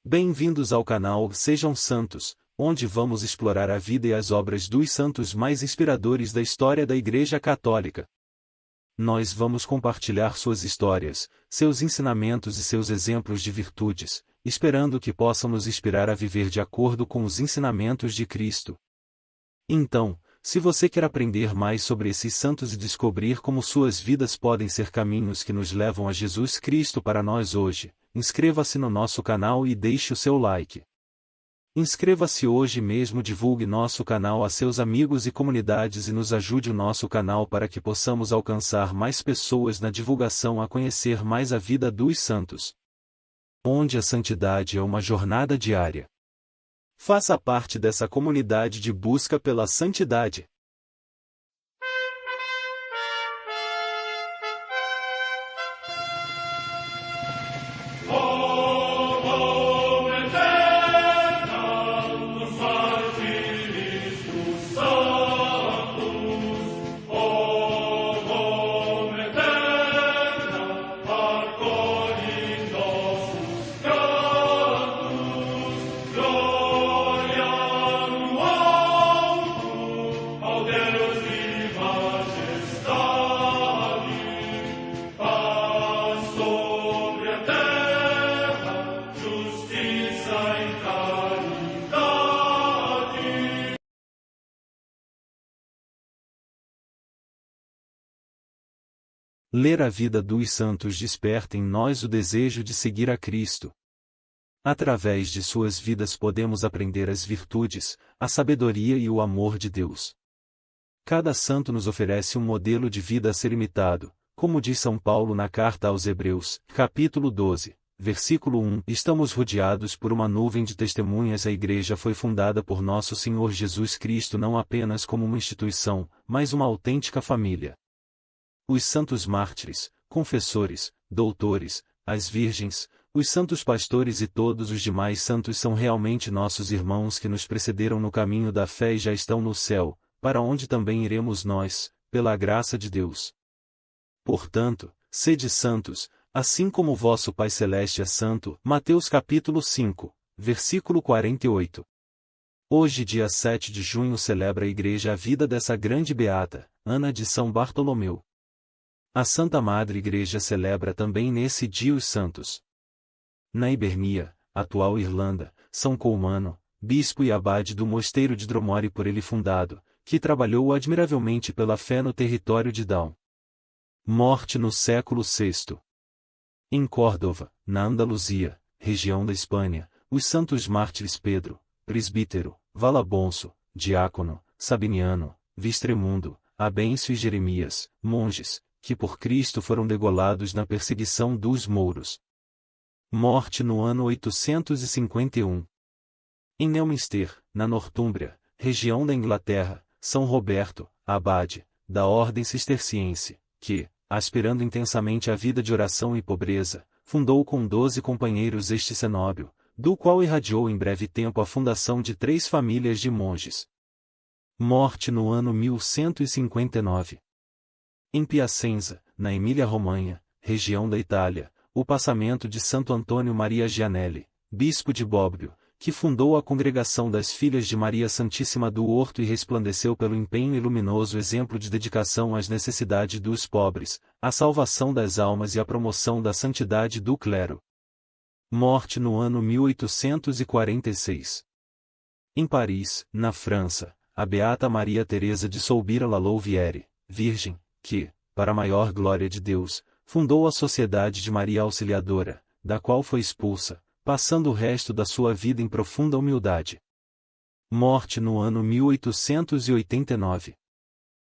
Bem-vindos ao canal Sejam Santos, onde vamos explorar a vida e as obras dos santos mais inspiradores da história da Igreja Católica. Nós vamos compartilhar suas histórias, seus ensinamentos e seus exemplos de virtudes, esperando que possam nos inspirar a viver de acordo com os ensinamentos de Cristo. Então, se você quer aprender mais sobre esses santos e descobrir como suas vidas podem ser caminhos que nos levam a Jesus Cristo para nós hoje, inscreva-se no nosso canal e deixe o seu like. Inscreva-se hoje mesmo, divulgue nosso canal a seus amigos e comunidades e nos ajude o nosso canal para que possamos alcançar mais pessoas na divulgação a conhecer mais a vida dos santos. Onde a santidade é uma jornada diária. Faça parte dessa comunidade de busca pela santidade. Ler a vida dos santos desperta em nós o desejo de seguir a Cristo. Através de suas vidas podemos aprender as virtudes, a sabedoria e o amor de Deus. Cada santo nos oferece um modelo de vida a ser imitado, como diz São Paulo na carta aos Hebreus, capítulo 12, versículo 1. Estamos rodeados por uma nuvem de testemunhas. A Igreja foi fundada por nosso Senhor Jesus Cristo não apenas como uma instituição, mas uma autêntica família. Os santos mártires, confessores, doutores, as virgens, os santos pastores e todos os demais santos são realmente nossos irmãos que nos precederam no caminho da fé e já estão no céu, para onde também iremos nós, pela graça de Deus. Portanto, sede santos, assim como o vosso Pai Celeste é santo. Mateus capítulo 5, versículo 48. Hoje, dia 7 de junho, celebra a Igreja a vida dessa grande beata, Ana de São Bartolomeu. A Santa Madre Igreja celebra também nesse dia os santos. Na Hibernia, atual Irlanda, São Colmano, bispo e abade do mosteiro de Dromore por ele fundado, que trabalhou admiravelmente pela fé no território de Down. Morte no século VI. Em Córdoba, na Andaluzia, região da Espanha, os santos mártires Pedro, presbítero, Valabonso, diácono, Sabiniano, Vistremundo, Abêncio e Jeremias, monges, que por Cristo foram degolados na perseguição dos mouros. Morte no ano 851. Em Neumünster, na Nortúmbria, região da Inglaterra, São Roberto, abade, da ordem cisterciense, que, aspirando intensamente à vida de oração e pobreza, fundou com 12 companheiros este cenóbio, do qual irradiou em breve tempo a fundação de 3 famílias de monges. Morte no ano 1159. Em Piacenza, na Emília-Romanha, região da Itália, o passamento de Santo Antônio Maria Gianelli, bispo de Bobbio, que fundou a Congregação das Filhas de Maria Santíssima do Horto e resplandeceu pelo empenho e luminoso exemplo de dedicação às necessidades dos pobres, à salvação das almas e à promoção da santidade do clero. Morte no ano 1846. Em Paris, na França, a beata Maria Teresa de Soubira La Louvière, virgem, que, para a maior glória de Deus, fundou a Sociedade de Maria Auxiliadora, da qual foi expulsa, passando o resto da sua vida em profunda humildade. Morte no ano 1889.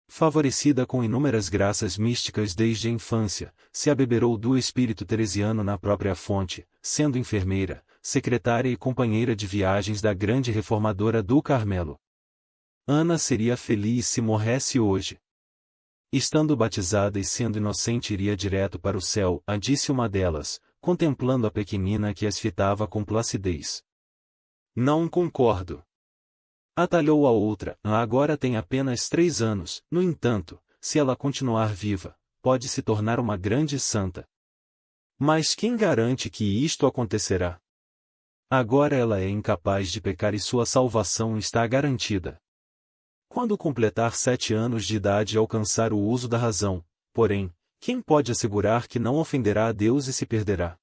Favorecida com inúmeras graças místicas desde a infância, se abeberou do espírito teresiano na própria fonte, sendo enfermeira, secretária e companheira de viagens da grande reformadora do Carmelo. Ana seria feliz se morresse hoje. Estando batizada e sendo inocente iria direto para o céu, disse uma delas, contemplando a pequenina que as fitava com placidez. Não concordo. Atalhou a outra, agora tem apenas 3 anos, no entanto, se ela continuar viva, pode se tornar uma grande santa. Mas quem garante que isto acontecerá? Agora ela é incapaz de pecar e sua salvação está garantida. Quando completar 7 anos de idade e alcançar o uso da razão, porém, quem pode assegurar que não ofenderá a Deus e se perderá?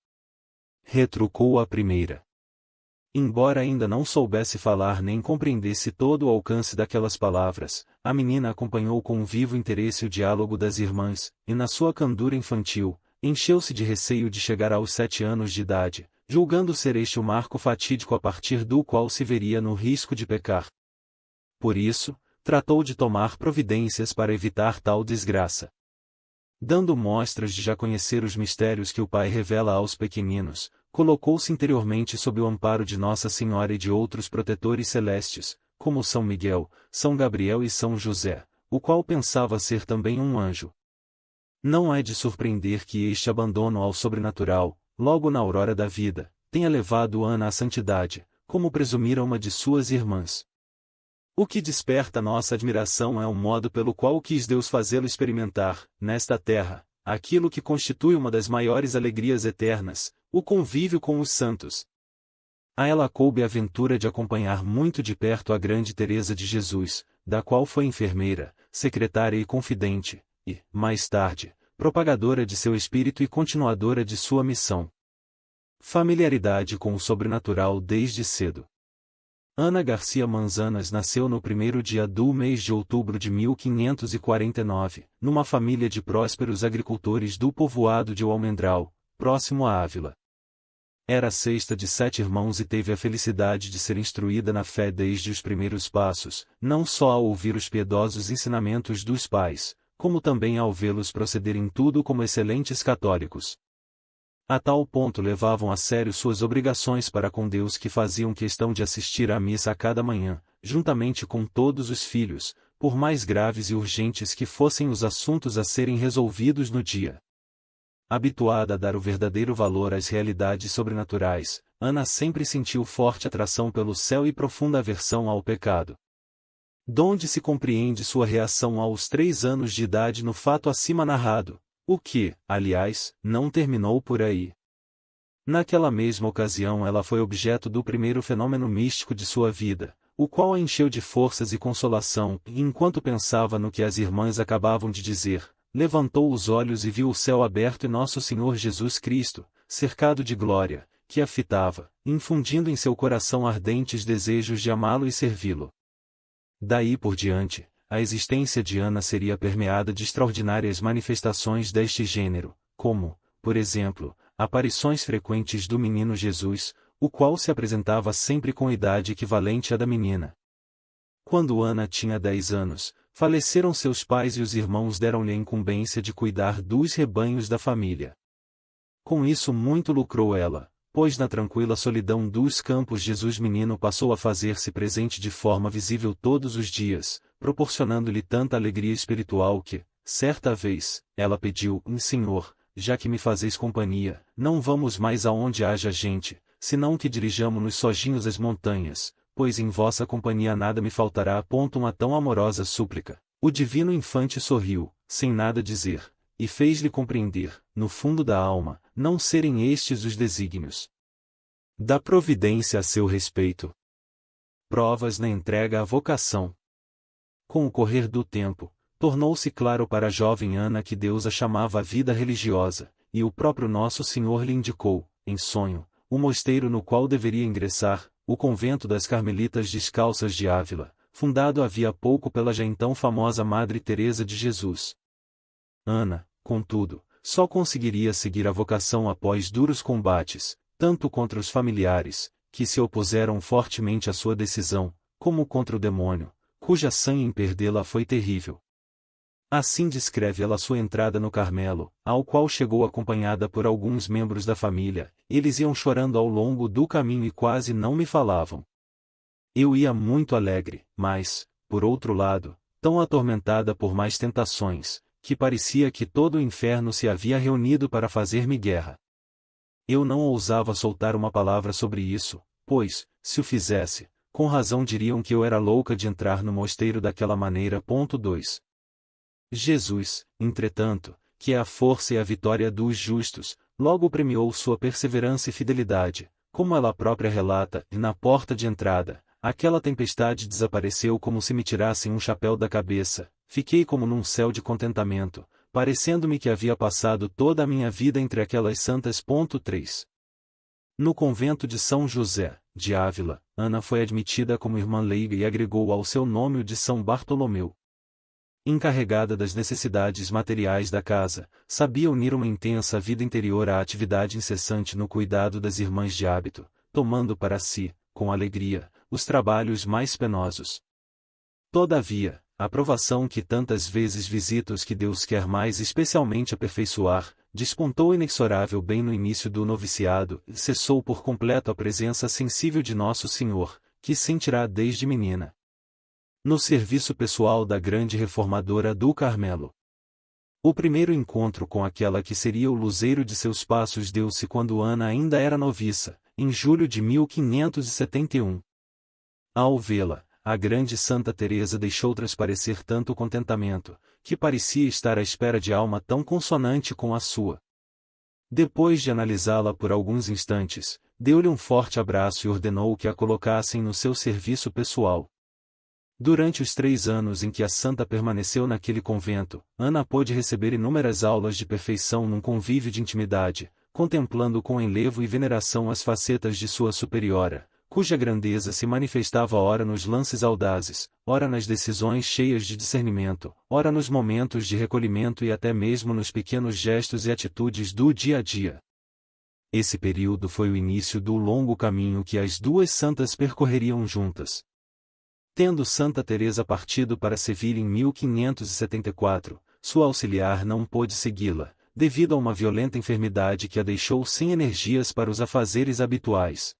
Retrucou a primeira. Embora ainda não soubesse falar nem compreendesse todo o alcance daquelas palavras, a menina acompanhou com vivo interesse o diálogo das irmãs, e na sua candura infantil, encheu-se de receio de chegar aos 7 anos de idade, julgando ser este o marco fatídico a partir do qual se veria no risco de pecar. Por isso, tratou de tomar providências para evitar tal desgraça. Dando mostras de já conhecer os mistérios que o Pai revela aos pequeninos, colocou-se interiormente sob o amparo de Nossa Senhora e de outros protetores celestes, como São Miguel, São Gabriel e São José, o qual pensava ser também um anjo. Não é de surpreender que este abandono ao sobrenatural, logo na aurora da vida, tenha levado Ana à santidade, como presumira uma de suas irmãs. O que desperta nossa admiração é o modo pelo qual quis Deus fazê-lo experimentar, nesta terra, aquilo que constitui uma das maiores alegrias eternas, o convívio com os santos. A ela coube a aventura de acompanhar muito de perto a grande Teresa de Jesus, da qual foi enfermeira, secretária e confidente, e, mais tarde, propagadora de seu espírito e continuadora de sua missão. Familiaridade com o sobrenatural desde cedo. Ana Garcia Manzanas nasceu no primeiro dia do mês de outubro de 1549, numa família de prósperos agricultores do povoado de Almendral, próximo a Ávila. Era a sexta de 7 irmãos e teve a felicidade de ser instruída na fé desde os primeiros passos, não só ao ouvir os piedosos ensinamentos dos pais, como também ao vê-los proceder em tudo como excelentes católicos. A tal ponto levavam a sério suas obrigações para com Deus que faziam questão de assistir à missa a cada manhã, juntamente com todos os filhos, por mais graves e urgentes que fossem os assuntos a serem resolvidos no dia. Habituada a dar o verdadeiro valor às realidades sobrenaturais, Ana sempre sentiu forte atração pelo céu e profunda aversão ao pecado. Donde se compreende sua reação aos 3 anos de idade no fato acima narrado, o que, aliás, não terminou por aí. Naquela mesma ocasião ela foi objeto do primeiro fenômeno místico de sua vida, o qual a encheu de forças e consolação, e enquanto pensava no que as irmãs acabavam de dizer, levantou os olhos e viu o céu aberto e Nosso Senhor Jesus Cristo, cercado de glória, que a fitava, infundindo em seu coração ardentes desejos de amá-lo e servi-lo. Daí por diante, a existência de Ana seria permeada de extraordinárias manifestações deste gênero, como, por exemplo, aparições frequentes do menino Jesus, o qual se apresentava sempre com idade equivalente à da menina. Quando Ana tinha 10 anos, faleceram seus pais e os irmãos deram-lhe a incumbência de cuidar dos rebanhos da família. Com isso muito lucrou ela, pois na tranquila solidão dos campos Jesus menino passou a fazer-se presente de forma visível todos os dias, proporcionando-lhe tanta alegria espiritual que, certa vez, ela pediu: Senhor, já que me fazeis companhia, não vamos mais aonde haja gente, senão que dirijamo-nos sozinhos às montanhas, pois em vossa companhia nada me faltará. Uma tão amorosa súplica. O divino infante sorriu, sem nada dizer, e fez-lhe compreender, no fundo da alma, não serem estes os desígnios da providência a seu respeito. Provas na entrega à vocação. Com o correr do tempo, tornou-se claro para a jovem Ana que Deus a chamava à vida religiosa, e o próprio Nosso Senhor lhe indicou, em sonho, o mosteiro no qual deveria ingressar, o convento das Carmelitas Descalças de Ávila, fundado havia pouco pela já então famosa Madre Teresa de Jesus. Ana, contudo, só conseguiria seguir a vocação após duros combates, tanto contra os familiares, que se opuseram fortemente à sua decisão, como contra o demônio, cuja sanha em perdê-la foi terrível. Assim descreve ela sua entrada no Carmelo, ao qual chegou acompanhada por alguns membros da família. Eles iam chorando ao longo do caminho e quase não me falavam. Eu ia muito alegre, mas, por outro lado, tão atormentada por mais tentações, que parecia que todo o inferno se havia reunido para fazer-me guerra. Eu não ousava soltar uma palavra sobre isso, pois, se o fizesse, com razão diriam que eu era louca de entrar no mosteiro daquela maneira. 2. Jesus, entretanto, que é a força e a vitória dos justos, logo premiou sua perseverança e fidelidade, como ela própria relata, e na porta de entrada, aquela tempestade desapareceu como se me tirassem um chapéu da cabeça, fiquei como num céu de contentamento, parecendo-me que havia passado toda a minha vida entre aquelas santas. 3. No convento de São José, de Ávila, Ana foi admitida como irmã leiga e agregou ao seu nome o de São Bartolomeu. Encarregada das necessidades materiais da casa, sabia unir uma intensa vida interior à atividade incessante no cuidado das irmãs de hábito, tomando para si, com alegria, os trabalhos mais penosos. Todavia, a provação que tantas vezes visita os que Deus quer mais especialmente aperfeiçoar, despontou inexorável bem no início do noviciado, e cessou por completo a presença sensível de Nosso Senhor, que sentirá desde menina no serviço pessoal da grande reformadora do Carmelo. O primeiro encontro com aquela que seria o luzeiro de seus passos deu-se quando Ana ainda era noviça, em julho de 1571. Ao vê-la, a grande Santa Teresa deixou transparecer tanto contentamento, que parecia estar à espera de alma tão consonante com a sua. Depois de analisá-la por alguns instantes, deu-lhe um forte abraço e ordenou que a colocassem no seu serviço pessoal. Durante os 3 anos em que a santa permaneceu naquele convento, Ana pôde receber inúmeras aulas de perfeição num convívio de intimidade, contemplando com enlevo e veneração as facetas de sua superiora, cuja grandeza se manifestava ora nos lances audazes, ora nas decisões cheias de discernimento, ora nos momentos de recolhimento e até mesmo nos pequenos gestos e atitudes do dia a dia. Esse período foi o início do longo caminho que as duas santas percorreriam juntas. Tendo Santa Teresa partido para Sevilha em 1574, sua auxiliar não pôde segui-la, devido a uma violenta enfermidade que a deixou sem energias para os afazeres habituais.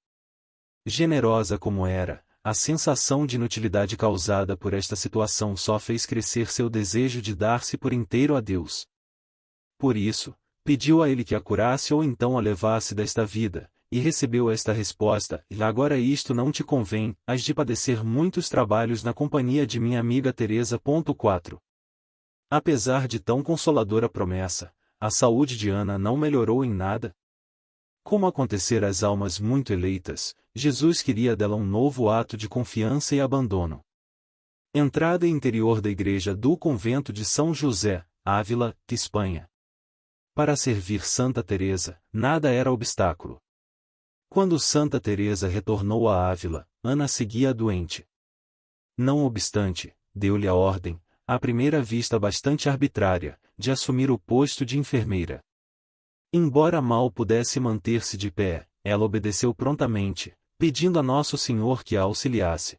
Generosa como era, a sensação de inutilidade causada por esta situação só fez crescer seu desejo de dar-se por inteiro a Deus. Por isso, pediu a ele que a curasse ou então a levasse desta vida, e recebeu esta resposta: agora isto não te convém, hás de padecer muitos trabalhos na companhia de minha amiga Teresa. 4. Apesar de tão consoladora promessa, a saúde de Ana não melhorou em nada. Como acontecer às almas muito eleitas, Jesus queria dela um novo ato de confiança e abandono. Entrada interior da igreja do convento de São José, Ávila, Espanha. Para servir Santa Teresa, nada era obstáculo. Quando Santa Teresa retornou a Ávila, Ana seguia doente. Não obstante, deu-lhe a ordem, à primeira vista bastante arbitrária, de assumir o posto de enfermeira. Embora mal pudesse manter-se de pé, ela obedeceu prontamente, pedindo a Nosso Senhor que a auxiliasse.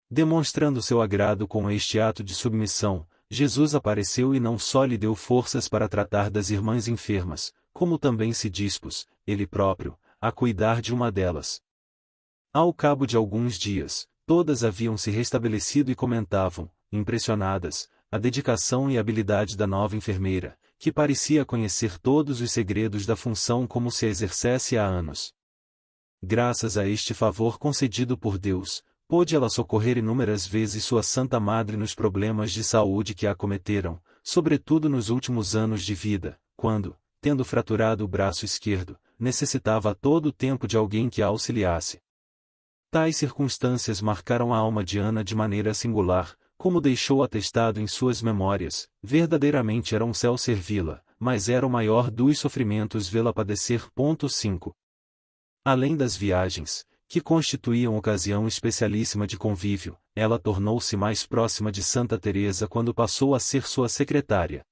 Demonstrando seu agrado com este ato de submissão, Jesus apareceu e não só lhe deu forças para tratar das irmãs enfermas, como também se dispôs, ele próprio, a cuidar de uma delas. Ao cabo de alguns dias, todas haviam se restabelecido e comentavam, impressionadas, a dedicação e habilidade da nova enfermeira, que parecia conhecer todos os segredos da função como se a exercesse há anos. Graças a este favor concedido por Deus, pôde ela socorrer inúmeras vezes sua Santa Madre nos problemas de saúde que a acometeram, sobretudo nos últimos anos de vida, quando, tendo fraturado o braço esquerdo, necessitava a todo o tempo de alguém que a auxiliasse. Tais circunstâncias marcaram a alma de Ana de maneira singular, como deixou atestado em suas memórias. Verdadeiramente era um céu servi-la, mas era o maior dos sofrimentos vê-la padecer. 5. Além das viagens, que constituíam ocasião especialíssima de convívio, ela tornou-se mais próxima de Santa Teresa quando passou a ser sua secretária.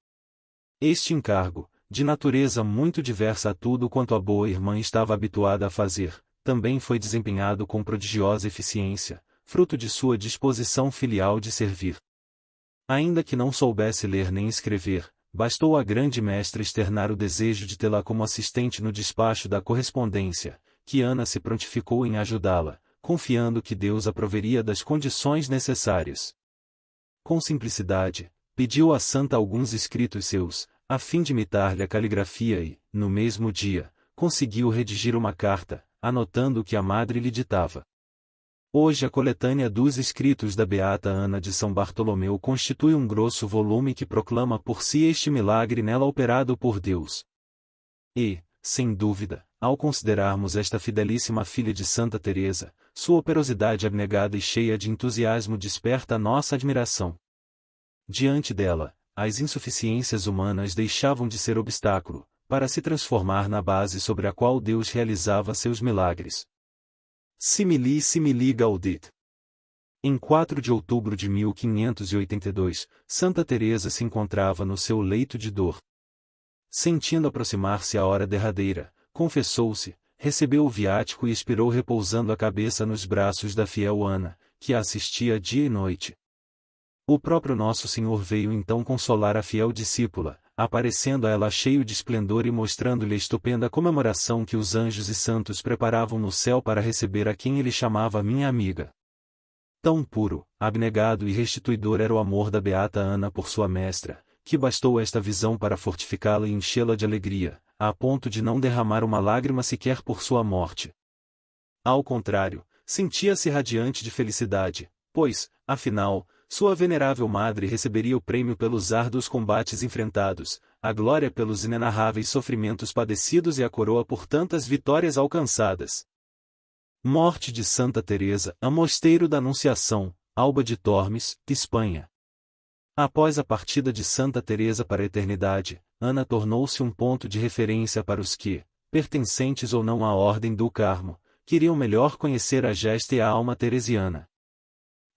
Este encargo, de natureza muito diversa a tudo quanto a boa irmã estava habituada a fazer, também foi desempenhado com prodigiosa eficiência, fruto de sua disposição filial de servir. Ainda que não soubesse ler nem escrever, bastou à grande mestra externar o desejo de tê-la como assistente no despacho da correspondência, que Ana se prontificou em ajudá-la, confiando que Deus a proveria das condições necessárias. Com simplicidade, pediu à santa alguns escritos seus, a fim de imitar-lhe a caligrafia e, no mesmo dia, conseguiu redigir uma carta, anotando o que a madre lhe ditava. Hoje a coletânea dos escritos da Beata Ana de São Bartolomeu constitui um grosso volume que proclama por si este milagre nela operado por Deus. E, sem dúvida, ao considerarmos esta fidelíssima filha de Santa Teresa, sua operosidade abnegada e cheia de entusiasmo desperta a nossa admiração. Diante dela, as insuficiências humanas deixavam de ser obstáculo, para se transformar na base sobre a qual Deus realizava seus milagres. Simili simili gaudit. Em 4 de outubro de 1582, Santa Teresa se encontrava no seu leito de dor. Sentindo aproximar-se a hora derradeira, confessou-se, recebeu o viático e expirou repousando a cabeça nos braços da fiel Ana, que a assistia dia e noite. O próprio Nosso Senhor veio então consolar a fiel discípula, aparecendo a ela cheio de esplendor e mostrando-lhe a estupenda comemoração que os anjos e santos preparavam no céu para receber a quem ele chamava minha amiga. Tão puro, abnegado e restituidor era o amor da beata Ana por sua mestra, que bastou esta visão para fortificá-la e enchê-la de alegria, a ponto de não derramar uma lágrima sequer por sua morte. Ao contrário, sentia-se radiante de felicidade, pois, afinal, sua venerável madre receberia o prêmio pelos árduos combates enfrentados, a glória pelos inenarráveis sofrimentos padecidos e a coroa por tantas vitórias alcançadas. Morte de Santa Teresa, a Mosteiro da Anunciação, Alba de Tormes, Espanha. Após a partida de Santa Teresa para a eternidade, Ana tornou-se um ponto de referência para os que, pertencentes ou não à Ordem do Carmo, queriam melhor conhecer a gesta e a alma teresiana.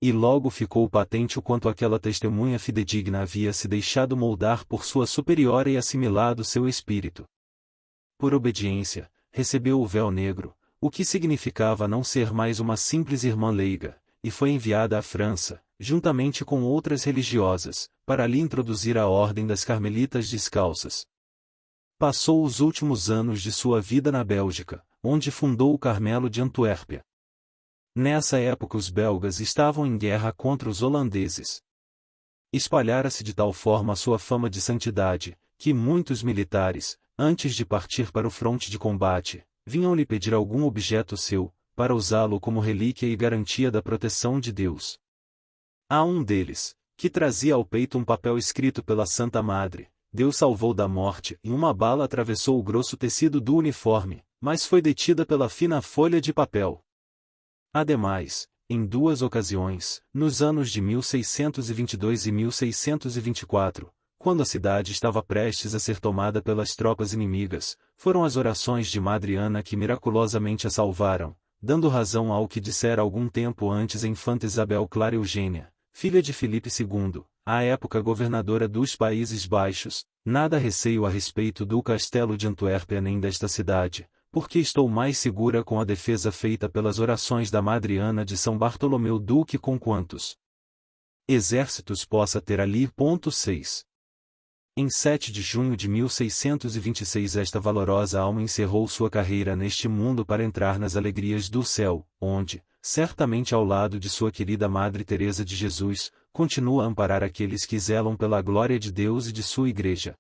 E logo ficou patente o quanto aquela testemunha fidedigna havia se deixado moldar por sua superiora e assimilado seu espírito. Por obediência, recebeu o véu negro, o que significava não ser mais uma simples irmã leiga, e foi enviada à França, juntamente com outras religiosas, para ali introduzir a Ordem das Carmelitas Descalças. Passou os últimos anos de sua vida na Bélgica, onde fundou o Carmelo de Antuérpia. Nessa época os belgas estavam em guerra contra os holandeses. Espalhara-se de tal forma a sua fama de santidade, que muitos militares, antes de partir para o fronte de combate, vinham-lhe pedir algum objeto seu, para usá-lo como relíquia e garantia da proteção de Deus. Há um deles, que trazia ao peito um papel escrito pela Santa Madre: Deus salvou da morte, e uma bala atravessou o grosso tecido do uniforme, mas foi detida pela fina folha de papel. Ademais, em 2 ocasiões, nos anos de 1622 e 1624, quando a cidade estava prestes a ser tomada pelas tropas inimigas, foram as orações de Madre Ana que miraculosamente a salvaram, dando razão ao que dissera algum tempo antes a infanta Isabel Clara Eugênia, filha de Filipe II, à época governadora dos Países Baixos: nada receio a respeito do castelo de Antuérpia nem desta cidade, porque estou mais segura com a defesa feita pelas orações da Madre Ana de São Bartolomeu Duque com quantos exércitos possa ter ali. 6. Em 7 de junho de 1626 esta valorosa alma encerrou sua carreira neste mundo para entrar nas alegrias do céu, onde, certamente ao lado de sua querida Madre Teresa de Jesus, continua a amparar aqueles que zelam pela glória de Deus e de sua Igreja.